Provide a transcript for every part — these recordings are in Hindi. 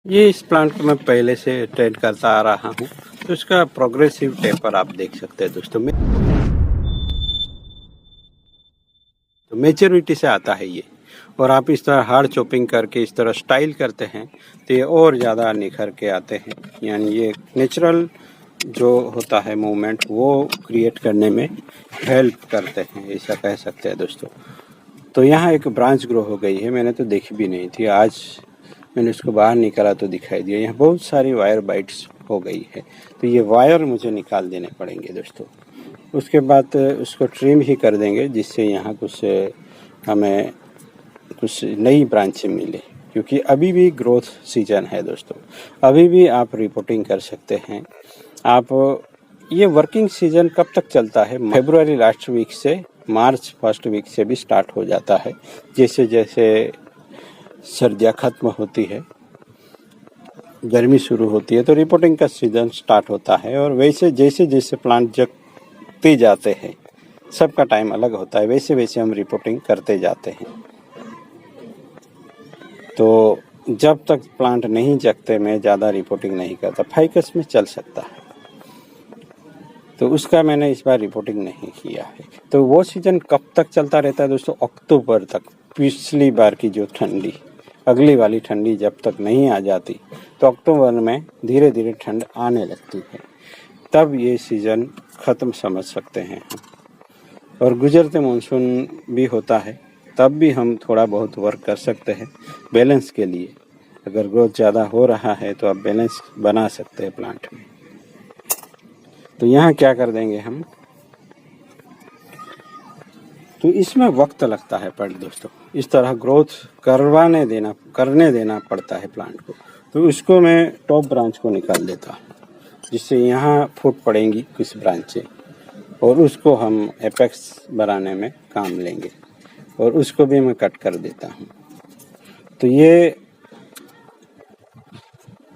ये इस प्लांट को मैं पहले से ट्रेन करता आ रहा हूँ, तो इसका प्रोग्रेसिव टेपर आप देख सकते हैं दोस्तों में। तो मेच्योरिटी से आता है ये, और आप इस तरह हार्ड चॉपिंग करके इस तरह स्टाइल करते हैं तो ये और ज़्यादा निखर के आते हैं। यानी ये नेचुरल जो होता है मूवमेंट वो क्रिएट करने में हेल्प करते हैं, ऐसा कह सकते हैं दोस्तों। तो यहाँ एक ब्रांच ग्रो हो गई है, मैंने तो देखी भी नहीं थी, आज मैंने उसको बाहर निकाला तो दिखाई दिया। यहाँ बहुत सारी वायर बाइट्स हो गई है, तो ये वायर मुझे निकाल देने पड़ेंगे दोस्तों। उसके बाद उसको ट्रिम ही कर देंगे, जिससे यहाँ कुछ हमें कुछ नई ब्रांचें मिले, क्योंकि अभी भी ग्रोथ सीजन है दोस्तों। अभी भी आप रिपोर्टिंग कर सकते हैं। आप ये वर्किंग सीजन कब तक चलता है? फरवरी लास्ट वीक से मार्च फर्स्ट वीक से भी स्टार्ट हो जाता है। जैसे जैसे सर्दियाँ खत्म होती है, गर्मी शुरू होती है, तो रिपोर्टिंग का सीजन स्टार्ट होता है। और वैसे जैसे जैसे प्लांट जगते जाते हैं, सबका टाइम अलग होता है, वैसे वैसे हम रिपोर्टिंग करते जाते हैं। तो जब तक प्लांट नहीं जगते मैं ज़्यादा रिपोर्टिंग नहीं करता। फाइकस में चल सकता है, तो उसका मैंने इस बार रिपोर्टिंग नहीं किया है। तो वो सीजन कब तक चलता रहता है दोस्तों? अक्टूबर तक। पिछली बार की जो ठंडी, अगली वाली ठंडी जब तक नहीं आ जाती, तो अक्टूबर में धीरे धीरे ठंड आने लगती है, तब ये सीज़न ख़त्म समझ सकते हैं हम। और गुजरते मानसून भी होता है, तब भी हम थोड़ा बहुत वर्क कर सकते हैं बैलेंस के लिए। अगर ग्रोथ ज़्यादा हो रहा है तो आप बैलेंस बना सकते हैं प्लांट में। तो यहाँ क्या कर देंगे हम, तो इसमें वक्त लगता है पर दोस्तों, इस तरह ग्रोथ करने देना पड़ता है प्लांट को। तो उसको मैं टॉप ब्रांच को निकाल देता हूँ, जिससे यहाँ फूट पड़ेंगी कुछ ब्रांचें, और उसको हम एपेक्स बनाने में काम लेंगे, और उसको भी मैं कट कर देता हूँ। तो ये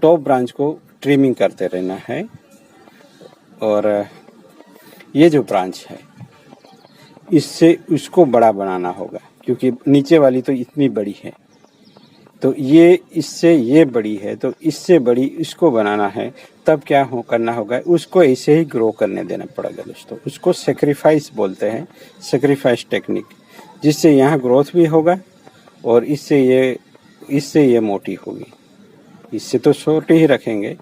टॉप ब्रांच को ट्रिमिंग करते रहना है। और ये जो ब्रांच है, इससे उसको बड़ा बनाना होगा, क्योंकि नीचे वाली तो इतनी बड़ी है, तो ये इससे ये बड़ी है, तो इससे बड़ी इसको बनाना है। तब क्या करना होगा, उसको ऐसे ही ग्रो करने देना पड़ेगा दोस्तों। उसको सेक्रीफाइस बोलते हैं, सेक्रीफाइस टेक्निक, जिससे यहाँ ग्रोथ भी होगा और इससे ये मोटी होगी। इससे तो छोटी ही रखेंगे,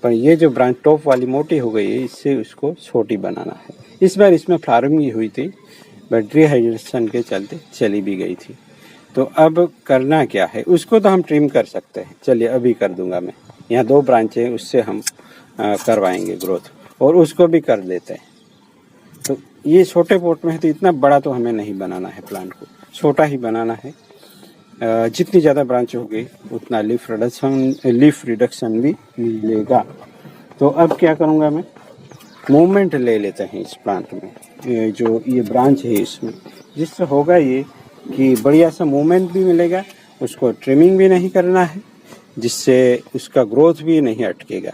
पर ये जो ब्रांच टॉप वाली मोटी हो गई है, इससे उसको छोटी बनाना है। इस बार इसमें फ्लावरिंग भी हुई थी, बट डिहाइड्रेशन के चलते चली भी गई थी। तो अब करना क्या है, उसको तो हम ट्रिम कर सकते हैं। चलिए अभी कर दूंगा मैं। यहाँ 2 ब्रांचें, उससे हम करवाएंगे ग्रोथ, और उसको भी कर देते हैं। तो ये छोटे पोट में है, तो इतना बड़ा तो हमें नहीं बनाना है, प्लांट को छोटा ही बनाना है। जितनी ज़्यादा ब्रांच होगी उतना लीफ रिडक्शन भी मिलेगा। तो अब क्या करूँगा मैं, मूवमेंट ले लेते हैं इस प्लांट में, ये ब्रांच है इसमें, जिससे होगा ये कि बढ़िया सा मूवमेंट भी मिलेगा, उसको ट्रिमिंग भी नहीं करना है, जिससे उसका ग्रोथ भी नहीं अटकेगा।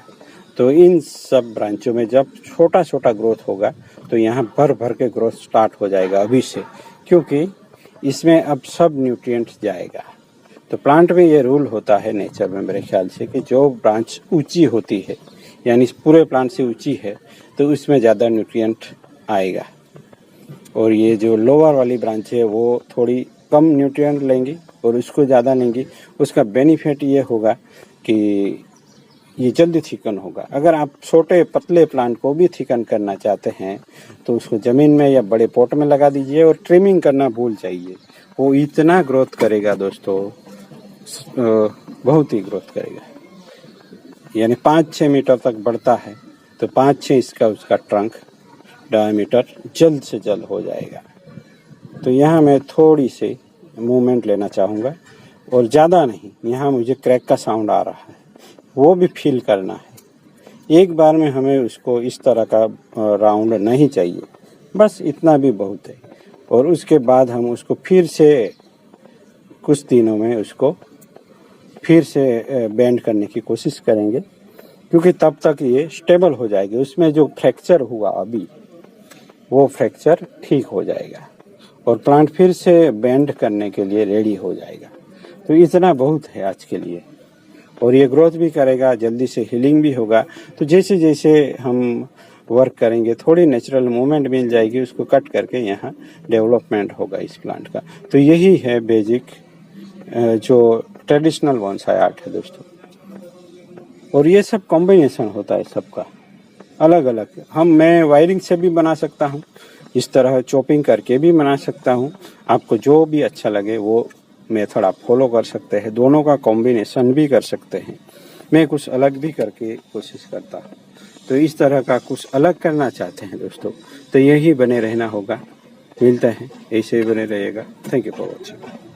तो इन सब ब्रांचों में जब छोटा छोटा ग्रोथ होगा, तो यहाँ भर भर के ग्रोथ स्टार्ट हो जाएगा अभी से, क्योंकि इसमें अब सब न्यूट्रिएंट्स जाएगा। तो प्लांट में ये रूल होता है नेचर में मेरे ख्याल से, कि जो ब्रांच ऊंची होती है, यानी पूरे प्लांट से ऊंची है, तो उसमें ज़्यादा न्यूट्रिएंट आएगा, और ये जो लोअर वाली ब्रांच है वो थोड़ी कम न्यूट्रिएंट लेंगी और उसको ज़्यादा लेंगी। उसका बेनिफिट ये होगा कि ये जल्दी थिकन होगा। अगर आप छोटे पतले प्लांट को भी थिकन करना चाहते हैं, तो उसको ज़मीन में या बड़े पॉट में लगा दीजिए, और ट्रिमिंग करना भूल जाइए। वो इतना ग्रोथ करेगा दोस्तों, बहुत ही ग्रोथ करेगा। यानी 5-6 मीटर तक बढ़ता है, तो 5-6 इसका उसका ट्रंक डायमीटर जल्द से जल्द हो जाएगा। तो यहाँ मैं थोड़ी सी मूवमेंट लेना चाहूँगा, और ज़्यादा नहीं। यहाँ मुझे क्रैक का साउंड आ रहा है, वो भी फील करना है। एक बार में हमें उसको इस तरह का राउंड नहीं चाहिए, बस इतना भी बहुत है। और उसके बाद हम उसको फिर से कुछ दिनों में उसको फिर से बेंड करने की कोशिश करेंगे, क्योंकि तब तक ये स्टेबल हो जाएगी। उसमें जो फ्रैक्चर हुआ अभी, वो फ्रैक्चर ठीक हो जाएगा, और प्लांट फिर से बेंड करने के लिए रेडी हो जाएगा। तो इतना बहुत है आज के लिए। और ये ग्रोथ भी करेगा, जल्दी से हीलिंग भी होगा। तो जैसे जैसे हम वर्क करेंगे थोड़ी नेचुरल मूवमेंट मिल जाएगी, उसको कट करके यहाँ डेवलपमेंट होगा इस प्लांट का। तो यही है बेसिक जो ट्रेडिशनल बोनसाई आर्ट है दोस्तों। और ये सब कॉम्बिनेशन होता है सबका अलग अलग। मैं वायरिंग से भी बना सकता हूँ, इस तरह चॉपिंग करके भी बना सकता हूँ। आपको जो भी अच्छा लगे वो मेथड आप फॉलो कर सकते हैं, दोनों का कॉम्बिनेशन भी कर सकते हैं। मैं कुछ अलग भी करके कोशिश करता हूँ। तो इस तरह का कुछ अलग करना चाहते हैं दोस्तों, तो यही बने रहना होगा। मिलते हैं, ऐसे ही बने रहिएगा। Thank you for watching.